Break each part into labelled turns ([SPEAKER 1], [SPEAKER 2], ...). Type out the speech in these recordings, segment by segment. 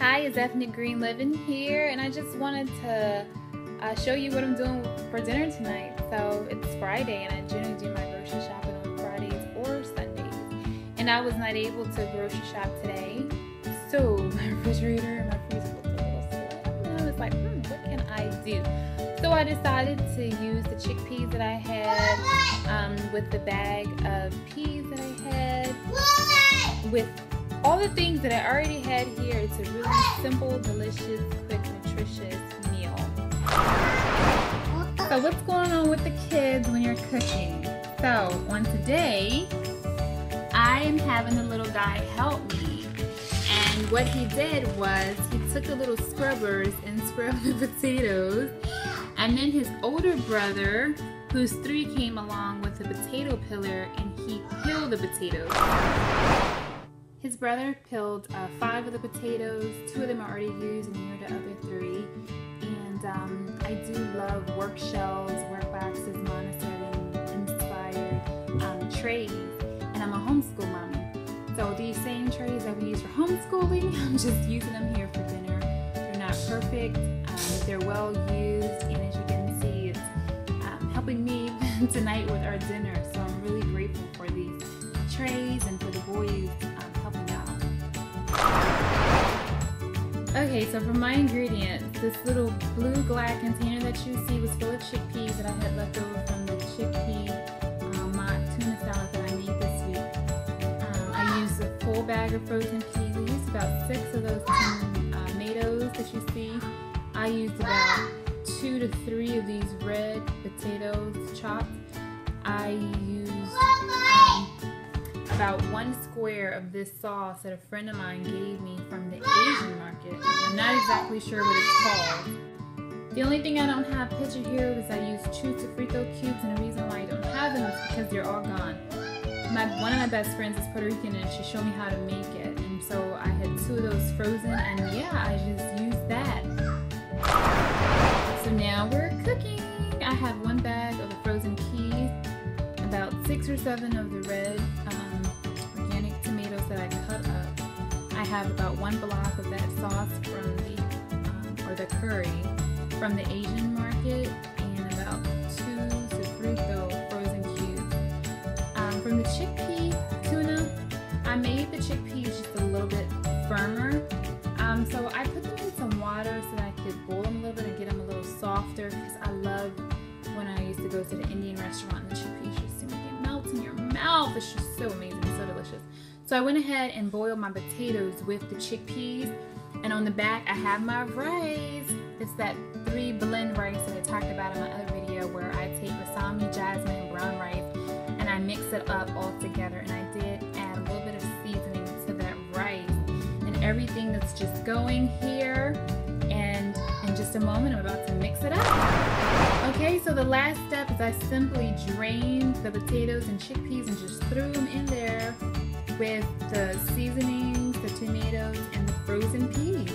[SPEAKER 1] Hi, it's Ethnic Green Living here, and I just wanted to show you what I'm doing for dinner tonight. So it's Friday, and I generally do my grocery shopping on Fridays or Sundays, and I was not able to grocery shop today, so my refrigerator and my freezer looked a little slow, and I was like, what can I do? So I decided to use the chickpeas that I had with the bag of peas that I had, with all the things that I already had here. It's a really simple, delicious, quick, nutritious meal. So what's going on with the kids when you're cooking? So on today, I am having the little guy help me. And what he did was he took the little scrubbers and scrubbed the potatoes. And then his older brother, who's 3, came along with the potato peeler and he peeled the potatoes. His brother peeled 5 of the potatoes. 2 of them are already used, and here are the other 3. And I do love work shells, work boxes, Montessori-inspired trays. And I'm a homeschool mommy. So these same trays that we use for homeschooling, I'm just using them here for dinner. They're not perfect. They're well used, and as you can see, it's helping me tonight with our dinner. So I'm really grateful for these trays and for the boys helping out. Okay, so for my ingredients, this little blue glass container that you see was full of chickpeas that I had left over from the chickpea mock tuna salad that I made this week. I used a full bag of frozen peas. I used about 6 of those tomatoes that you see. I used about 2 to 3 of these red potatoes chopped. I used about 1 square of this sauce that a friend of mine gave me from the Asian market. I'm not exactly sure what it's called. The only thing I don't have pictured here is I used 2 sofrito cubes, and the reason why I don't have them is because they're all gone. One of my best friends is Puerto Rican, and she showed me how to make it, and so I had 2 of those frozen, and yeah, I just used that. So now we're cooking. I have 1 bag of the frozen peas, about 6 or 7 of the red organic tomatoes that I cut up. I have about 1 block of that sauce from the curry from the Asian market, and about 2 sofrito frozen cubes. From the chickpea tuna, I made the chickpeas just a little bit firmer. So I put them in some water so that I could boil them a little bit and get them a little softer, because I love when I used to go to the Indian restaurant and the chickpeas just seem like it melts in your mouth. It's just so amazing, so delicious. So I went ahead and boiled my potatoes with the chickpeas, and on the back I have my rice. It's that 3 blend rice that I talked about in my other video, where I take balsamic, jasmine, and brown rice and I mix it up all together, and I did add a little bit of seasoning to that rice. Everything that's just going here, and in just a moment I'm about to mix it up. Okay, so the last step is I simply drained the potatoes and chickpeas and just threw them in there with the seasonings, the tomatoes, and the frozen peas.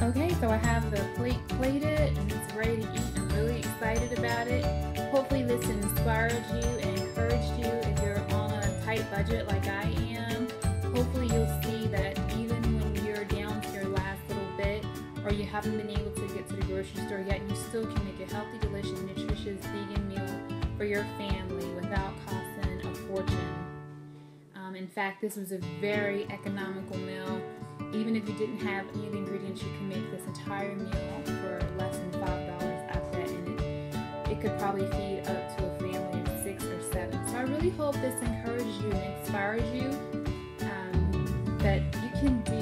[SPEAKER 1] Okay, so I have the plate plated and it's ready to eat. I'm really excited about it. Hopefully this inspired you and encouraged you if you're on a tight budget like I am. Hopefully you'll see that even when you're down to your last little bit, or you haven't been able to get to the grocery store yet, you still can make a healthy, delicious, nutritious vegan meal for your family without costing a fortune. In fact, this was a very economical meal. Even if you didn't have any of the ingredients, you can make this entire meal for less than $5, I bet, and it could probably feed up to a family of 6 or 7. So I really hope this encourages you and inspires you, that you can do